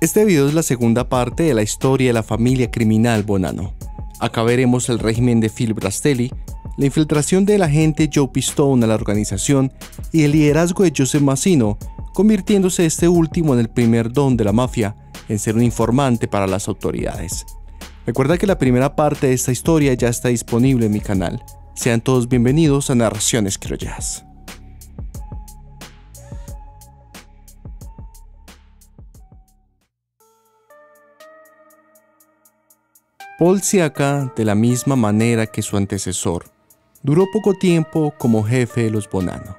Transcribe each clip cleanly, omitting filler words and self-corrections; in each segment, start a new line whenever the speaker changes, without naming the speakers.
Este video es la segunda parte de la historia de la familia criminal Bonanno. Acá veremos el régimen de Philip Rastelli, la infiltración del agente Joe Pistone a la organización y el liderazgo de Joseph Mazzino, convirtiéndose este último en el primer don de la mafia en ser un informante para las autoridades. Recuerda que la primera parte de esta historia ya está disponible en mi canal. Sean todos bienvenidos a Narraciones Criollas. Paul Sciacca, de la misma manera que su antecesor, duró poco tiempo como jefe de los Bonanno.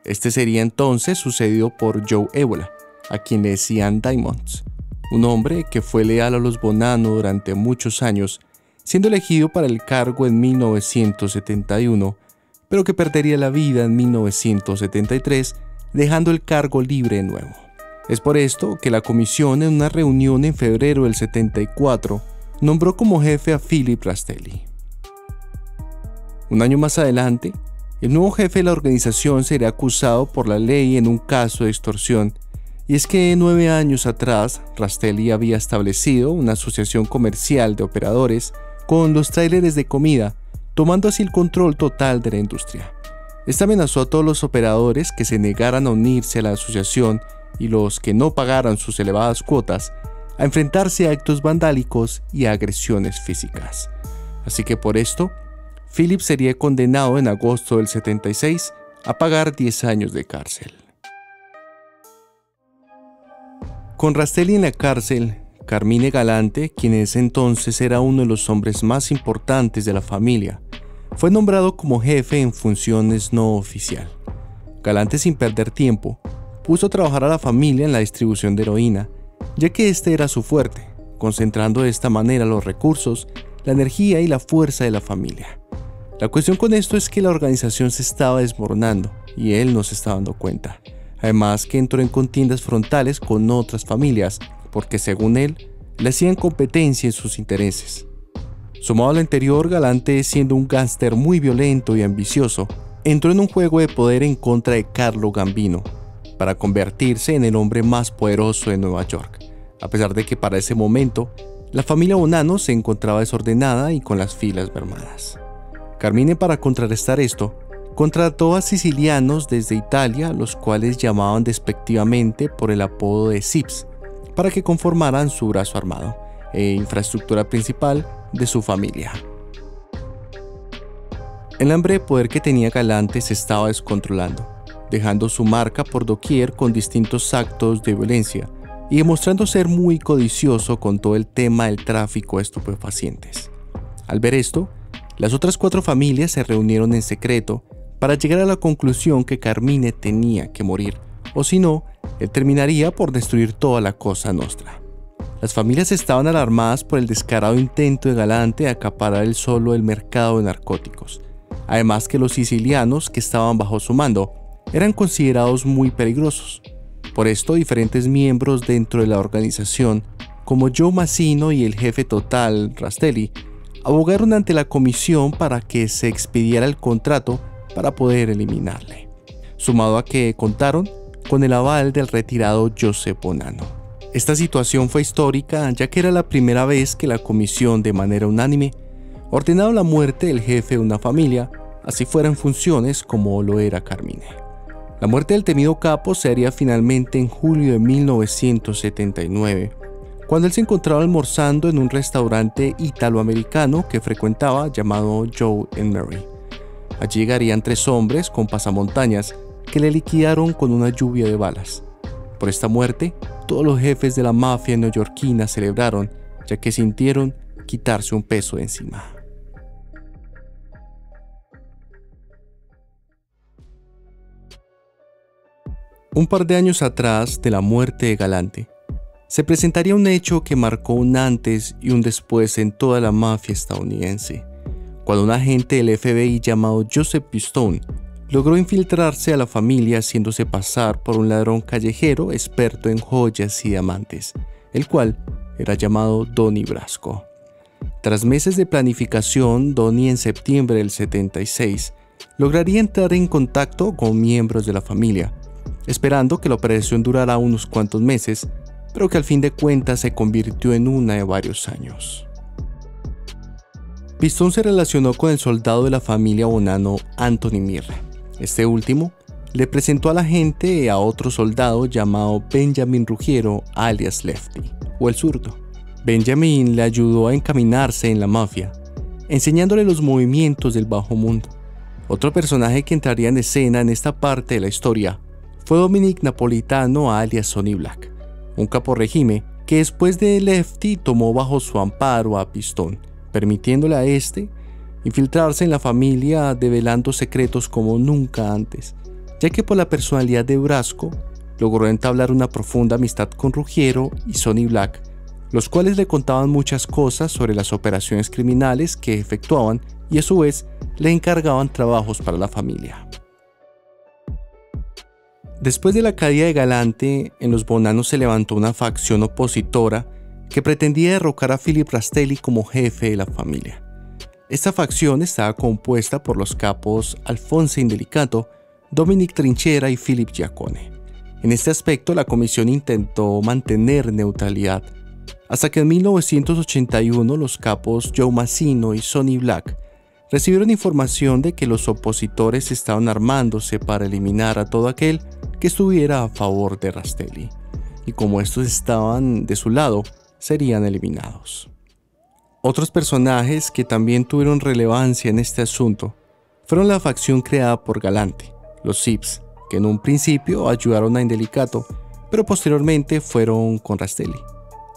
Este sería entonces sucedido por Joe Evola, a quien le decían Diamonds, un hombre que fue leal a los Bonanno durante muchos años, siendo elegido para el cargo en 1971, pero que perdería la vida en 1973, dejando el cargo libre de nuevo. Es por esto que la comisión, en una reunión en febrero del 74, nombró como jefe a Philip Rastelli. Un año más adelante, el nuevo jefe de la organización sería acusado por la ley en un caso de extorsión, y es que 9 años atrás Rastelli había establecido una asociación comercial de operadores con los tráileres de comida, tomando así el control total de la industria. Esta amenazó a todos los operadores que se negaran a unirse a la asociación y los que no pagaran sus elevadas cuotas a enfrentarse a actos vandálicos y a agresiones físicas. Así que por esto, Philip sería condenado en agosto del 76 a pagar 10 años de cárcel. Con Rastelli en la cárcel, Carmine Galante, quien en ese entonces era uno de los hombres más importantes de la familia, fue nombrado como jefe en funciones no oficial. Galante, sin perder tiempo, puso a trabajar a la familia en la distribución de heroína, ya que este era su fuerte, concentrando de esta manera los recursos, la energía y la fuerza de la familia. La cuestión con esto es que la organización se estaba desmoronando y él no se estaba dando cuenta. Además que entró en contiendas frontales con otras familias, porque según él, le hacían competencia en sus intereses. Sumado a lo anterior, Galante, siendo un gángster muy violento y ambicioso, entró en un juego de poder en contra de Carlo Gambino, para convertirse en el hombre más poderoso de Nueva York, a pesar de que para ese momento la familia Bonanno se encontraba desordenada y con las filas mermadas. Carmine, para contrarrestar esto, contrató a sicilianos desde Italia, los cuales llamaban despectivamente por el apodo de Sips, para que conformaran su brazo armado e infraestructura principal de su familia. El hambre de poder que tenía Galante se estaba descontrolando, dejando su marca por doquier con distintos actos de violencia y demostrando ser muy codicioso con todo el tema del tráfico de estupefacientes. Al ver esto, las otras 4 familias se reunieron en secreto para llegar a la conclusión que Carmine tenía que morir, o si no, él terminaría por destruir toda la Cosa Nostra. Las familias estaban alarmadas por el descarado intento de Galante de acaparar él solo el mercado de narcóticos, además que los sicilianos que estaban bajo su mando eran considerados muy peligrosos. Por esto, diferentes miembros dentro de la organización, como Joe Mazzino y el jefe total, Rastelli, abogaron ante la comisión para que se expidiera el contrato para poder eliminarle, sumado a que contaron con el aval del retirado Joseph Bonanno. Esta situación fue histórica, ya que era la primera vez que la comisión, de manera unánime, ordenaba la muerte del jefe de una familia, así fueran funciones como lo era Carmine. La muerte del temido capo se haría finalmente en julio de 1979, cuando él se encontraba almorzando en un restaurante italoamericano que frecuentaba llamado Joe and Mary. Allí llegarían 3 hombres con pasamontañas que le liquidaron con una lluvia de balas. Por esta muerte, todos los jefes de la mafia neoyorquina celebraron, ya que sintieron quitarse un peso de encima. Un par de años atrás de la muerte de Galante, se presentaría un hecho que marcó un antes y un después en toda la mafia estadounidense, cuando un agente del FBI llamado Joseph Pistone logró infiltrarse a la familia haciéndose pasar por un ladrón callejero experto en joyas y diamantes, el cual era llamado Donnie Brasco. Tras meses de planificación, Donnie en septiembre del 76 lograría entrar en contacto con miembros de la familia, esperando que la operación durara unos cuantos meses, pero que al fin de cuentas se convirtió en una de varios años. Pistón se relacionó con el soldado de la familia Bonanno, Anthony Mirra. Este último le presentó a la gente a otro soldado llamado Benjamin Ruggiero, alias Lefty, o el zurdo. Benjamin le ayudó a encaminarse en la mafia, enseñándole los movimientos del bajo mundo. Otro personaje que entraría en escena en esta parte de la historia fue Dominic Napolitano, alias Sonny Black, un caporregime que después de Lefty tomó bajo su amparo a Pistón, permitiéndole a este infiltrarse en la familia develando secretos como nunca antes, ya que por la personalidad de Brasco logró entablar una profunda amistad con Ruggiero y Sonny Black, los cuales le contaban muchas cosas sobre las operaciones criminales que efectuaban y a su vez le encargaban trabajos para la familia. Después de la caída de Galante, en los Bonanno se levantó una facción opositora que pretendía derrocar a Philip Rastelli como jefe de la familia. Esta facción estaba compuesta por los capos Alfonso Indelicato, Dominic Trinchera y Philip Giacone. En este aspecto, la comisión intentó mantener neutralidad, hasta que en 1981 los capos Joe Massino y Sonny Black recibieron información de que los opositores estaban armándose para eliminar a todo aquel que estuviera a favor de Rastelli, y como estos estaban de su lado, serían eliminados. Otros personajes que también tuvieron relevancia en este asunto fueron la facción creada por Galante, los Zips, que en un principio ayudaron a Indelicato, pero posteriormente fueron con Rastelli.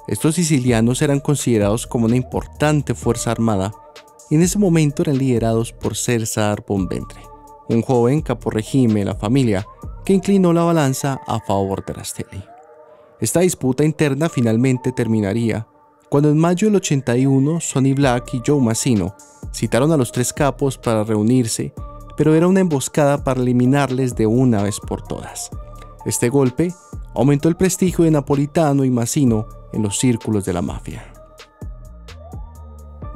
Estos sicilianos eran considerados como una importante fuerza armada y en ese momento eran liderados por César Bonventre, un joven caporregime de la familia que inclinó la balanza a favor de Rastelli. Esta disputa interna finalmente terminaría cuando en mayo del 81 Sonny Black y Joe Massino citaron a los tres capos para reunirse, pero era una emboscada para eliminarles de una vez por todas. Este golpe aumentó el prestigio de Napolitano y Massino en los círculos de la mafia.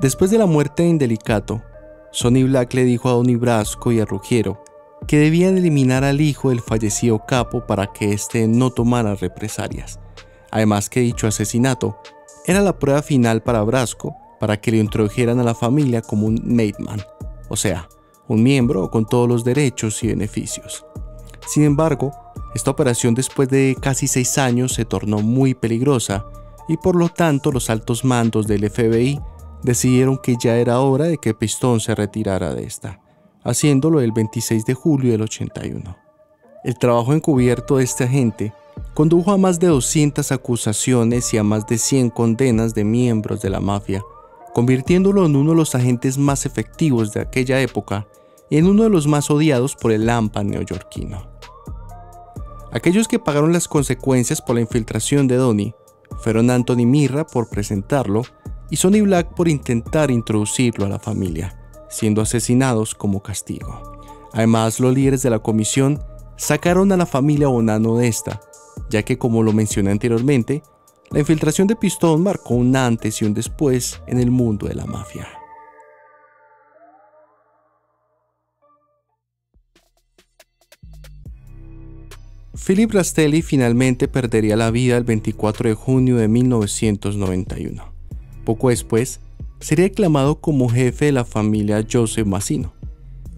Después de la muerte de Indelicato, Sonny Black le dijo a Donnie Brasco y a Ruggiero que debían eliminar al hijo del fallecido capo para que éste no tomara represalias. Además que dicho asesinato era la prueba final para Brasco para que le introdujeran a la familia como un made man, o sea, un miembro con todos los derechos y beneficios. Sin embargo, esta operación después de casi 6 años se tornó muy peligrosa y por lo tanto los altos mandos del FBI decidieron que ya era hora de que Pistón se retirara de esta, haciéndolo el 26 de julio del 81. El trabajo encubierto de este agente condujo a más de 200 acusaciones y a más de 100 condenas de miembros de la mafia, convirtiéndolo en uno de los agentes más efectivos de aquella época y en uno de los más odiados por el AMPA neoyorquino. Aquellos que pagaron las consecuencias por la infiltración de Donnie fueron Anthony Mirra por presentarlo y Sonny Black por intentar introducirlo a la familia, siendo asesinados como castigo. Además, los líderes de la comisión sacaron a la familia Bonanno de esta, ya que como lo mencioné anteriormente, la infiltración de Pistón marcó un antes y un después en el mundo de la mafia. Philip Rastelli finalmente perdería la vida el 24 de junio de 1991. Poco después, sería aclamado como jefe de la familia Joseph Massino.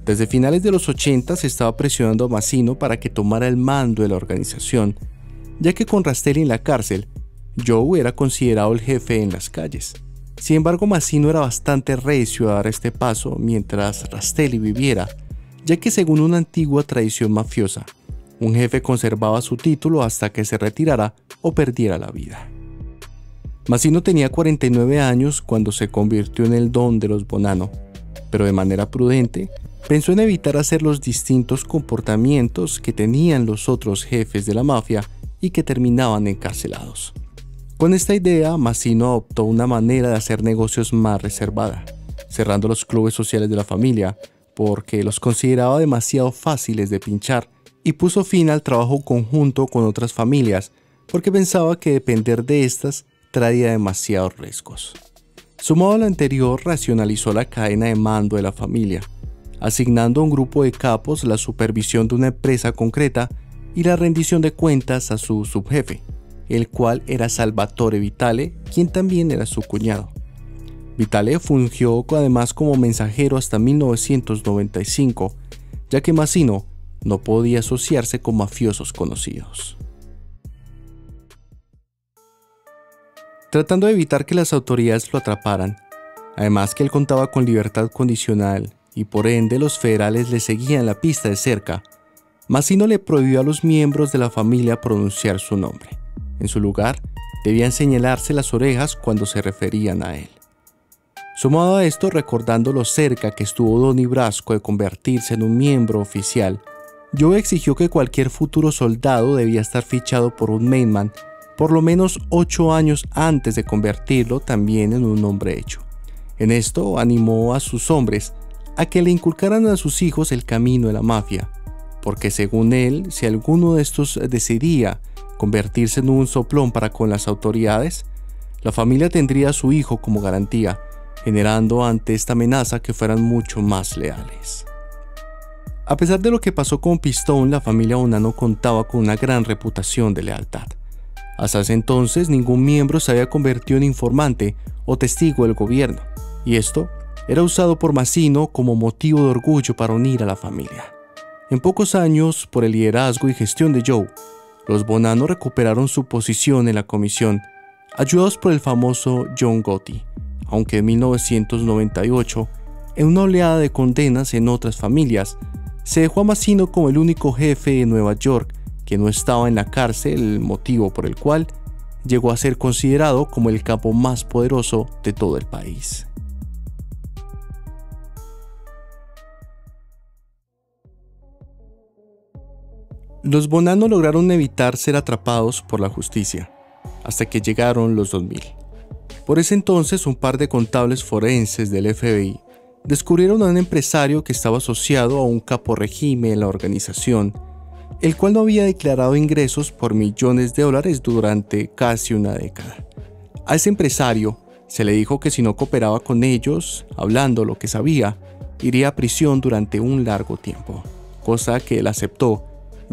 Desde finales de los 80 se estaba presionando a Massino para que tomara el mando de la organización, ya que con Rastelli en la cárcel, Joe era considerado el jefe en las calles. Sin embargo, Massino era bastante recio a dar este paso mientras Rastelli viviera, ya que según una antigua tradición mafiosa, un jefe conservaba su título hasta que se retirara o perdiera la vida. Massino tenía 49 años cuando se convirtió en el don de los Bonanno, pero de manera prudente pensó en evitar hacer los distintos comportamientos que tenían los otros jefes de la mafia y que terminaban encarcelados. Con esta idea, Massino adoptó una manera de hacer negocios más reservada, cerrando los clubes sociales de la familia porque los consideraba demasiado fáciles de pinchar y puso fin al trabajo conjunto con otras familias porque pensaba que depender de estas traía demasiados riesgos. Sumado a lo anterior, racionalizó la cadena de mando de la familia, asignando a un grupo de capos la supervisión de una empresa concreta y la rendición de cuentas a su subjefe, el cual era Salvatore Vitale, quien también era su cuñado. Vitale fungió además como mensajero hasta 1995, ya que Massino no podía asociarse con mafiosos conocidos. Tratando de evitar que las autoridades lo atraparan, además que él contaba con libertad condicional y por ende los federales le seguían la pista de cerca, Massino le prohibió a los miembros de la familia pronunciar su nombre. En su lugar, debían señalarse las orejas cuando se referían a él. Sumado a esto, recordando lo cerca que estuvo Donnie Brasco de convertirse en un miembro oficial, Joe exigió que cualquier futuro soldado debía estar fichado por un mainman por lo menos 8 años antes de convertirlo también en un hombre hecho. En esto animó a sus hombres a que le inculcaran a sus hijos el camino de la mafia, porque según él, si alguno de estos decidía convertirse en un soplón para con las autoridades, la familia tendría a su hijo como garantía, generando ante esta amenaza que fueran mucho más leales. A pesar de lo que pasó con Pistone, la familia Bonanno contaba con una gran reputación de lealtad. Hasta ese entonces, ningún miembro se había convertido en informante o testigo del gobierno, y esto era usado por Massino como motivo de orgullo para unir a la familia. En pocos años, por el liderazgo y gestión de Joe, los Bonanno recuperaron su posición en la comisión, ayudados por el famoso John Gotti, aunque en 1998, en una oleada de condenas en otras familias, se dejó a Massino como el único jefe de Nueva York que no estaba en la cárcel, motivo por el cual llegó a ser considerado como el capo más poderoso de todo el país. Los Bonanno lograron evitar ser atrapados por la justicia, hasta que llegaron los 2000. Por ese entonces, un par de contables forenses del FBI descubrieron a un empresario que estaba asociado a un capo régimen en la organización, el cual no había declarado ingresos por millones de dólares durante casi una década. A ese empresario se le dijo que si no cooperaba con ellos, hablando lo que sabía, iría a prisión durante un largo tiempo, cosa que él aceptó,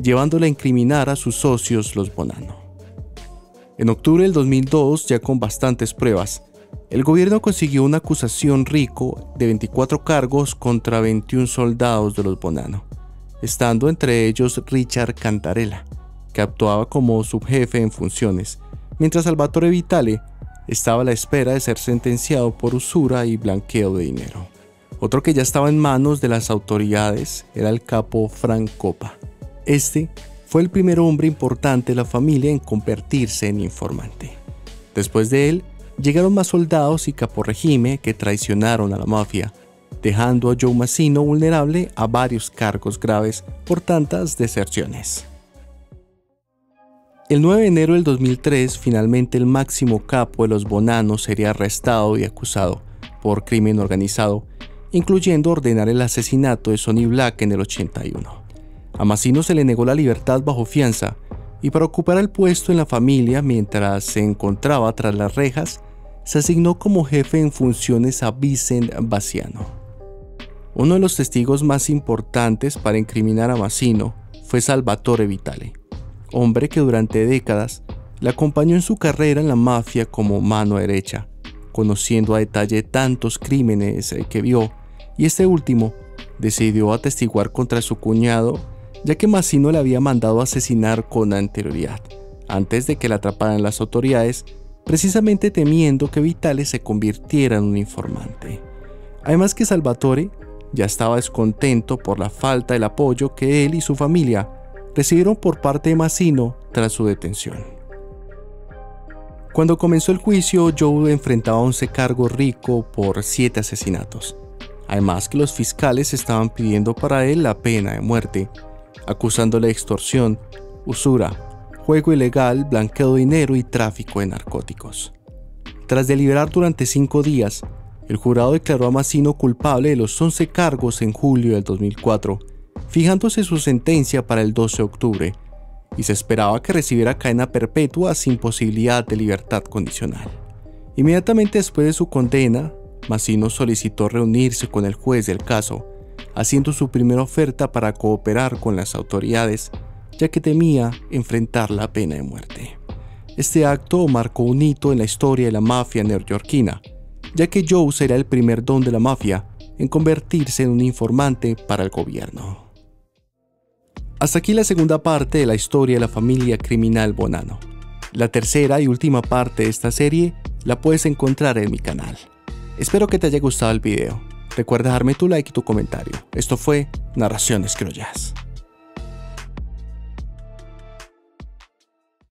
llevándole a incriminar a sus socios los Bonanno. En octubre del 2002, ya con bastantes pruebas, el gobierno consiguió una acusación RICO de 24 cargos contra 21 soldados de los Bonanno, estando entre ellos Richard Cantarella, que actuaba como subjefe en funciones, mientras Salvatore Vitale estaba a la espera de ser sentenciado por usura y blanqueo de dinero. Otro que ya estaba en manos de las autoridades era el capo Frank Coppa. Este fue el primer hombre importante de la familia en convertirse en informante. Después de él, llegaron más soldados y caporregime que traicionaron a la mafia, dejando a Joe Massino vulnerable a varios cargos graves por tantas deserciones. El 9 de enero del 2003, finalmente el máximo capo de los Bonanno sería arrestado y acusado por crimen organizado, incluyendo ordenar el asesinato de Sonny Black en el 81. A Massino se le negó la libertad bajo fianza y para ocupar el puesto en la familia mientras se encontraba tras las rejas, se asignó como jefe en funciones a Vincent Bassiano. Uno de los testigos más importantes para incriminar a Massino fue Salvatore Vitale, hombre que durante décadas le acompañó en su carrera en la mafia como mano derecha, conociendo a detalle tantos crímenes que vio, y este último decidió atestiguar contra su cuñado, ya que Massino le había mandado asesinar con anterioridad, antes de que la atraparan las autoridades, precisamente temiendo que Vitale se convirtiera en un informante. Además que Salvatore ya estaba descontento por la falta del apoyo que él y su familia recibieron por parte de Massino tras su detención. Cuando comenzó el juicio, Joe enfrentaba 11 cargos RICO por 7 asesinatos, además que los fiscales estaban pidiendo para él la pena de muerte, acusándole de extorsión, usura, juego ilegal, blanqueo de dinero y tráfico de narcóticos. Tras deliberar durante 5 días, el jurado declaró a Massino culpable de los 11 cargos en julio del 2004, fijándose su sentencia para el 12 de octubre, y se esperaba que recibiera cadena perpetua sin posibilidad de libertad condicional. Inmediatamente después de su condena, Massino solicitó reunirse con el juez del caso, haciendo su primera oferta para cooperar con las autoridades, ya que temía enfrentar la pena de muerte. Este acto marcó un hito en la historia de la mafia neoyorquina, ya que Joe será el primer don de la mafia en convertirse en un informante para el gobierno. Hasta aquí la segunda parte de la historia de la familia criminal Bonanno. La tercera y última parte de esta serie la puedes encontrar en mi canal. Espero que te haya gustado el video. Recuerda dejarme tu like y tu comentario. Esto fue Narraciones Criollas.